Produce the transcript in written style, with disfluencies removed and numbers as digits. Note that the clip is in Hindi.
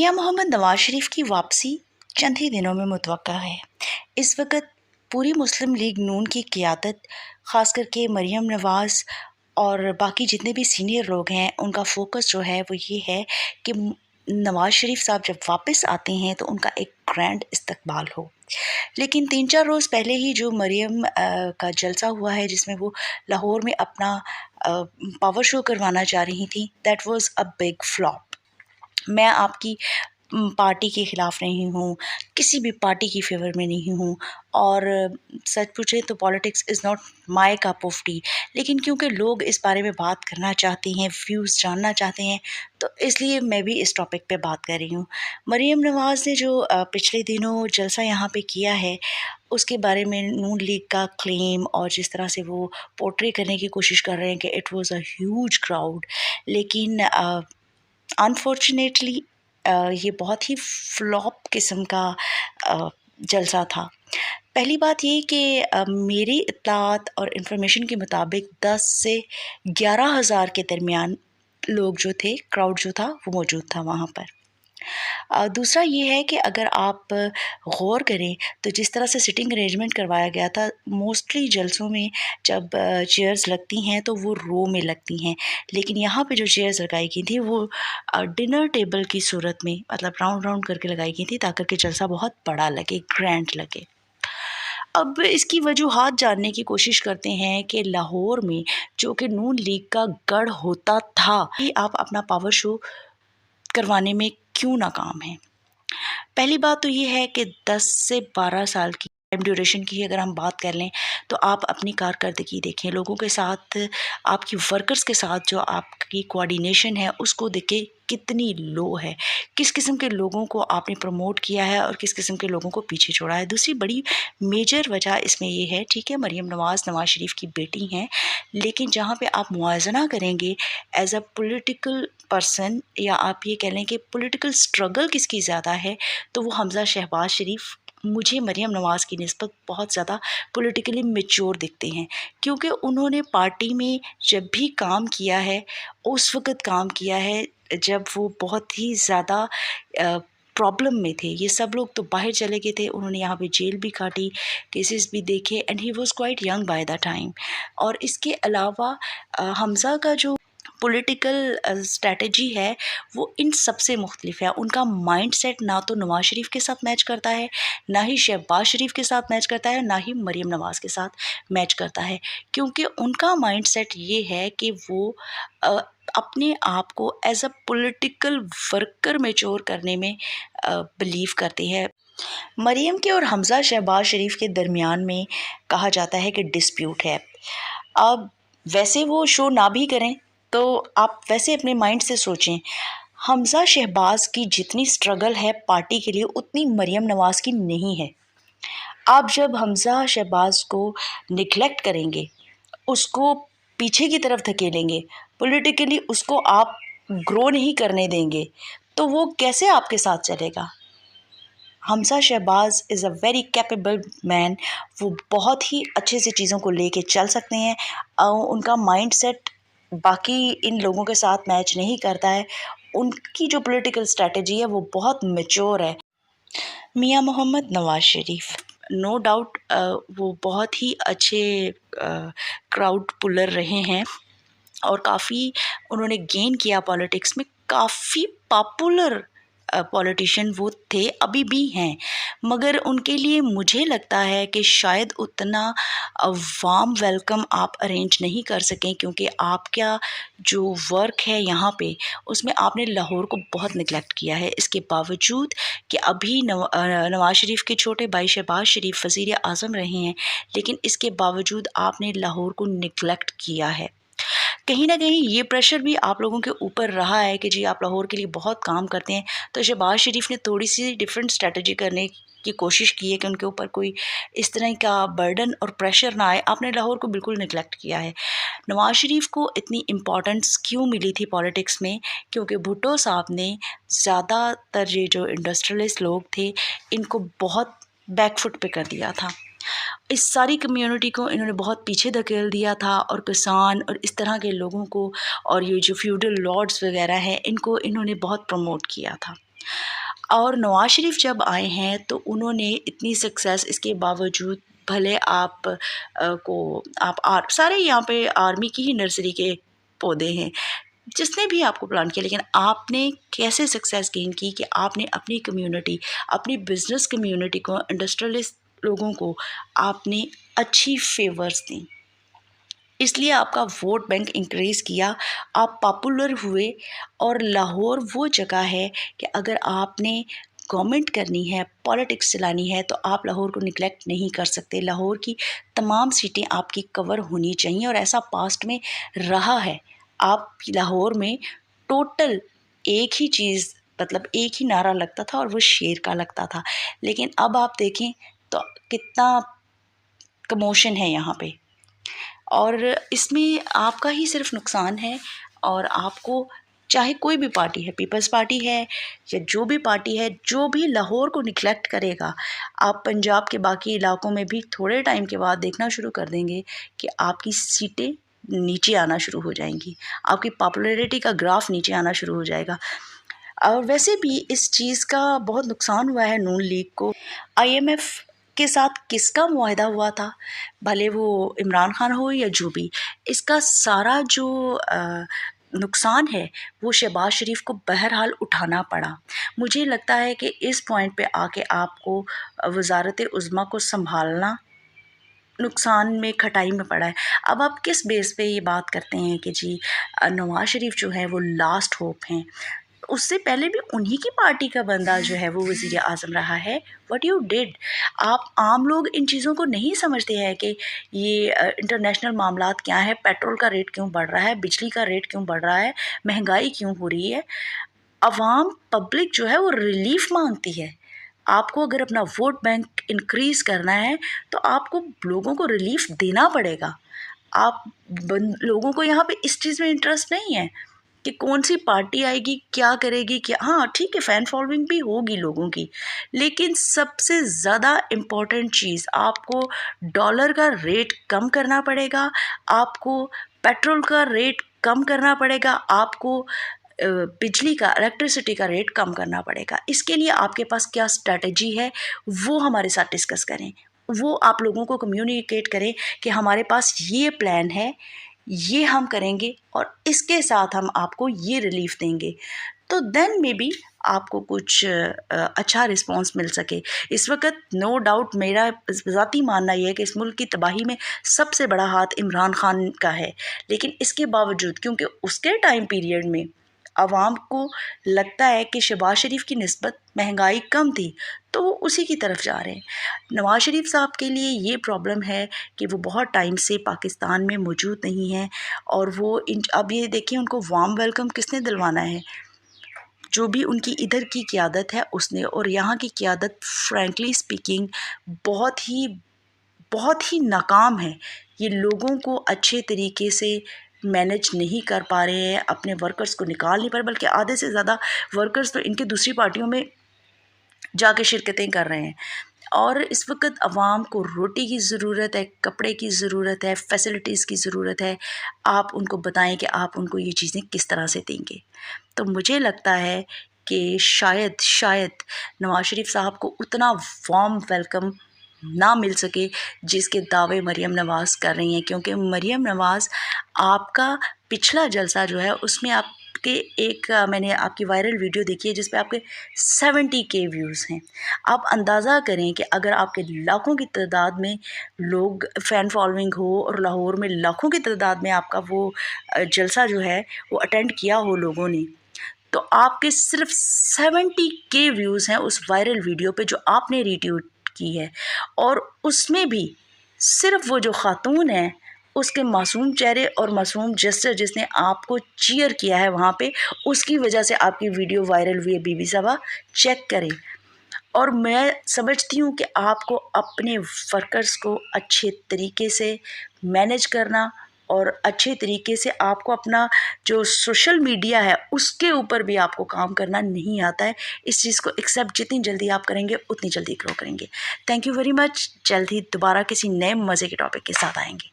मियां मोहम्मद नवाज शरीफ की वापसी चंद ही दिनों में मुतवक्का है। इस वक्त पूरी मुस्लिम लीग नून की क़ियादत, ख़ास करके मरीम नवाज़ और बाकी जितने भी सीनियर लोग हैं, उनका फोकस जो है वो ये है कि नवाज शरीफ साहब जब वापस आते हैं तो उनका एक ग्रैंड इस्तकबाल हो। लेकिन 3-4 रोज़ पहले ही जो मरीम का जलसा हुआ है, जिसमें वो लाहौर में अपना पावर शो करवाना चाह रही थी, that was a big flop. मैं आपकी पार्टी के ख़िलाफ़ नहीं हूँ, किसी भी पार्टी की फ़ेवर में नहीं हूँ, और सच पूछें तो politics is not my cup of T. लेकिन क्योंकि लोग इस बारे में बात करना चाहते हैं, व्यूज़ जानना चाहते हैं, तो इसलिए मैं भी इस टॉपिक पे बात कर रही हूँ। मरीम नवाज़ ने जो पिछले दिनों जलसा यहाँ पे किया है, उसके बारे में नून लीग का क्लेम और जिस तरह से वो पोर्ट्रे करने की कोशिश कर रहे हैं कि it was a huge crowd, लेकिन अनफॉर्चुनेटली ये बहुत ही फ्लॉप किस्म का जलसा था। पहली बात ये कि मेरी इत्तलात और इन्फॉर्मेशन के मुताबिक 10 से 11,000 के दरमियान लोग जो थे, क्राउड जो था वो मौजूद था वहाँ पर। दूसरा ये है कि अगर आप गौर करें तो जिस तरह से सिटिंग अरेंजमेंट करवाया गया था, मोस्टली जलसों में जब चेयर्स लगती हैं तो वो रो में लगती हैं, लेकिन यहाँ पे जो चेयर्स लगाई गई थी वो डिनर टेबल की सूरत में, मतलब राउंड राउंड करके लगाई गई थी ताकि कि जलसा बहुत बड़ा लगे, ग्रैंड लगे। अब इसकी वजूहात जानने की कोशिश करते हैं कि लाहौर में, जो कि नून लीग का गढ़ होता था, कि आप अपना पावर शो करवाने में क्यों नाकाम हैं। पहली बात तो ये है कि 10 से 12 साल की टाइम ड्यूरेशन की अगर हम बात कर लें तो आप अपनी कारकर्दगी देखें, लोगों के साथ, आपकी वर्कर्स के साथ जो आपकी कोऑर्डिनेशन है उसको देखें कितनी लो है, किस किस्म के लोगों को आपने प्रमोट किया है और किस किस्म के लोगों को पीछे छोड़ा है। दूसरी बड़ी मेजर वजह इसमें ये है, ठीक है, मरीम नवाज़ नवाज शरीफ की बेटी हैं, लेकिन जहाँ पे आप मुआवजना करेंगे एज अ पॉलिटिकल पर्सन, या आप ये कह लें कि पॉलिटिकल स्ट्रगल किसकी ज़्यादा है, तो वो हमज़ा शहबाज शरीफ मुझे मरीम नवाज़ की निस्बत बहुत ज़्यादा पॉलिटिकली मैच्योर दिखते हैं, क्योंकि उन्होंने पार्टी में जब भी काम किया है उस वक़्त काम किया है जब वो बहुत ही ज़्यादा प्रॉब्लम में थे। ये सब लोग तो बाहर चले गए थे, उन्होंने यहाँ पे जेल भी काटी, केसेस भी देखे, and he was quite young by the time. और इसके अलावा हमज़ा का जो पॉलिटिकल स्ट्रैटेजी है वो इन सबसे मुख्तलिफ है। उनका माइंडसेट ना तो नवाज शरीफ के साथ मैच करता है, ना ही शहबाज शरीफ के साथ मैच करता है, ना ही मरीम नवाज़ के साथ मैच करता है, क्योंकि उनका माइंडसेट ये है कि वो अपने आप को as a political worker mature करने में बिलीव करते हैं। मरीम के और हमज़ा शहबाज शरीफ के दरमियान में कहा जाता है कि डिस्प्यूट है। अब वैसे वो शो ना भी करें तो आप वैसे अपने माइंड से सोचें, हमज़ा शहबाज की जितनी स्ट्रगल है पार्टी के लिए उतनी मरीम नवाज़ की नहीं है। आप जब हमज़ा शहबाज को निगलेक्ट करेंगे, उसको पीछे की तरफ धकेलेंगे, पॉलिटिकली उसको आप ग्रो नहीं करने देंगे, तो वो कैसे आपके साथ चलेगा। Hamza Shahbaz is a very capable man, वो बहुत ही अच्छे से चीज़ों को लेके चल सकते हैं। उनका माइंडसेट बाकी इन लोगों के साथ मैच नहीं करता है, उनकी जो पॉलिटिकल स्ट्रैटेजी है वो बहुत मैच्योर है। मियां मोहम्मद नवाज शरीफ, नो डाउट वो बहुत ही अच्छे क्राउड पुलर रहे हैं और काफ़ी उन्होंने गेन किया पॉलिटिक्स में, काफ़ी पॉपुलर पॉलिटिशियन वो थे, अभी भी हैं, मगर उनके लिए मुझे लगता है कि शायद उतना वार्म वेलकम आप अरेंज नहीं कर सकें, क्योंकि आपका जो वर्क है यहाँ पे उसमें आपने लाहौर को बहुत निगलेक्ट किया है। इसके बावजूद कि अभी नवाज शरीफ के छोटे भाई शहबाज शरीफ वज़ीर आज़म रहे हैं, लेकिन इसके बावजूद आपने लाहौर को निगलेक्ट किया है। कहीं ना कहीं ये प्रेशर भी आप लोगों के ऊपर रहा है कि जी आप लाहौर के लिए बहुत काम करते हैं, तो शहबाज शरीफ ने थोड़ी सी डिफरेंट स्ट्रेटजी करने की कोशिश की है कि उनके ऊपर कोई इस तरह का बर्डन और प्रेशर ना आए। आपने लाहौर को बिल्कुल निगलेक्ट किया है। नवाज शरीफ को इतनी इम्पोर्टेंस क्यों मिली थी पॉलिटिक्स में, क्योंकि भुट्टो साहब ने ज़्यादातर ये जो इंडस्ट्रियलिस्ट लोग थे इनको बहुत बैकफुट पे कर दिया था। इस सारी कम्युनिटी को इन्होंने बहुत पीछे धकेल दिया था, और किसान और इस तरह के लोगों को और ये जो फ्यूडल लॉर्ड्स वगैरह हैं इनको इन्होंने बहुत प्रमोट किया था। और नवाज शरीफ जब आए हैं तो उन्होंने इतनी सक्सेस, इसके बावजूद भले आप सारे यहाँ पे आर्मी की ही नर्सरी के पौधे हैं, जिसने भी आपको प्लान किया, लेकिन आपने कैसे सक्सेस गेन की कि आपने अपनी कम्युनिटी, अपनी बिजनेस कम्युनिटी को, इंडस्ट्रियलिस्ट लोगों को आपने अच्छी फेवर्स दी, इसलिए आपका वोट बैंक इंक्रीज़ किया, आप पॉपुलर हुए। और लाहौर वो जगह है कि अगर आपने गवर्नमेंट करनी है, पॉलिटिक्स चलानी है, तो आप लाहौर को निगलेक्ट नहीं कर सकते। लाहौर की तमाम सीटें आपकी कवर होनी चाहिए और ऐसा पास्ट में रहा है। आप लाहौर में टोटल एक ही चीज़, मतलब एक ही नारा लगता था और वो शेर का लगता था, लेकिन अब आप देखें तो कितना कमोशन है यहाँ पे, और इसमें आपका ही सिर्फ नुकसान है। और आपको, चाहे कोई भी पार्टी है, पीपल्स पार्टी है या जो भी पार्टी है, जो भी लाहौर को निगलेक्ट करेगा, आप पंजाब के बाकी इलाकों में भी थोड़े टाइम के बाद देखना शुरू कर देंगे कि आपकी सीटें नीचे आना शुरू हो जाएंगी, आपकी पॉपुलैरिटी का ग्राफ नीचे आना शुरू हो जाएगा। और वैसे भी इस चीज़ का बहुत नुकसान हुआ है नून लीग को। IMF के साथ किसका मुआहदा हुआ था, भले वो इमरान खान हो या जो भी, इसका सारा जो नुकसान है वो शहबाज शरीफ को बहरहाल उठाना पड़ा। मुझे लगता है कि इस पॉइंट पे आके आपको वज़ारत उज़्मा को संभालना नुकसान में, खटाई में पड़ा है। अब आप किस बेस पे ये बात करते हैं कि जी नवाज शरीफ जो है वो लास्ट होप हैं, उससे पहले भी उन्हीं की पार्टी का बंदा जो है वो वज़ीर आज़म रहा है। व्हाट यू डिड, आप आम लोग इन चीज़ों को नहीं समझते हैं कि ये इंटरनेशनल मामलात क्या है, पेट्रोल का रेट क्यों बढ़ रहा है, बिजली का रेट क्यों बढ़ रहा है, महंगाई क्यों हो रही है। अवाम, पब्लिक जो है वो रिलीफ मांगती है। आपको अगर अपना वोट बैंक इंक्रीज़ करना है तो आपको लोगों को रिलीफ देना पड़ेगा। आप लोगों को यहाँ पे इस चीज़ में इंटरेस्ट नहीं है कि कौन सी पार्टी आएगी, क्या करेगी, क्या, हाँ ठीक है, फ़ैन फॉलोइंग भी होगी लोगों की, लेकिन सबसे ज़्यादा इम्पॉर्टेंट चीज़, आपको डॉलर का रेट कम करना पड़ेगा, आपको पेट्रोल का रेट कम करना पड़ेगा, आपको बिजली का, इलेक्ट्रिसिटी का रेट कम करना पड़ेगा। इसके लिए आपके पास क्या स्ट्रैटेजी है वो हमारे साथ डिस्कस करें, वो आप लोगों को कम्युनिकेट करें कि हमारे पास ये प्लान है, ये हम करेंगे और इसके साथ हम आपको ये रिलीफ देंगे, तो देन मे बी आपको कुछ अच्छा रिस्पांस मिल सके। इस वक्त नो डाउट मेरा ज़ाती मानना ये है कि इस मुल्क की तबाही में सबसे बड़ा हाथ इमरान खान का है, लेकिन इसके बावजूद क्योंकि उसके टाइम पीरियड में आवाम को लगता है कि शहबाज शरीफ की निस्बत महंगाई कम थी, तो वो उसी की तरफ जा रहे हैं। नवाज शरीफ साहब के लिए ये प्रॉब्लम है कि वो बहुत टाइम से पाकिस्तान में मौजूद नहीं हैं, और वो अब ये देखिए उनको वार्म वेलकम किसने दिलवाना है, जो भी उनकी इधर की क़ियादत है उसने। और यहाँ की क़ियादत फ्रैंकली स्पीकिंग बहुत ही नाकाम है। ये लोगों को अच्छे तरीके से मैनेज नहीं कर पा रहे हैं, अपने वर्कर्स को निकाल नहीं पा रहे, बल्कि आधे से ज़्यादा वर्कर्स तो इनके दूसरी पार्टियों में जाके शिरकतें कर रहे हैं। और इस वक्त आवाम को रोटी की ज़रूरत है, कपड़े की ज़रूरत है, फैसिलिटीज़ की ज़रूरत है। आप उनको बताएं कि आप उनको ये चीज़ें किस तरह से देंगे। तो मुझे लगता है कि शायद नवाज शरीफ साहब को उतना वार्म वेलकम ना मिल सके जिसके दावे मरीम नवाज़ कर रही हैं, क्योंकि मरीम नवाज़, आपका पिछला जलसा जो है उसमें आपके मैंने आपकी वायरल वीडियो देखी है जिस पे आपके 70K व्यूज़ हैं। आप अंदाज़ा करें कि अगर आपके लाखों की तादाद में लोग फ़ैन फॉलोइंग हो और लाहौर में लाखों की तादाद में आपका वो जलसा जो है वो अटेंड किया हो लोगों ने, तो आपके सिर्फ 70K व्यूज़ हैं उस वायरल वीडियो पे जो आपने रीट्वीट की है, और उसमें भी सिर्फ वो जो खातून है उसके मासूम चेहरे और मासूम जेस्चर जिसने आपको चीयर किया है वहाँ पे, उसकी वजह से आपकी वीडियो वायरल हुई है। बीबी साहबा चेक करें। और मैं समझती हूँ कि आपको अपने वर्कर्स को अच्छे तरीके से मैनेज करना और अच्छे तरीके से आपको अपना जो सोशल मीडिया है उसके ऊपर भी आपको काम करना नहीं आता है। इस चीज़ को एक्सेप्ट जितनी जल्दी आप करेंगे उतनी जल्दी ग्रो करेंगे। Thank you very much. जल्द ही दोबारा किसी नए मज़े के टॉपिक के साथ आएंगे।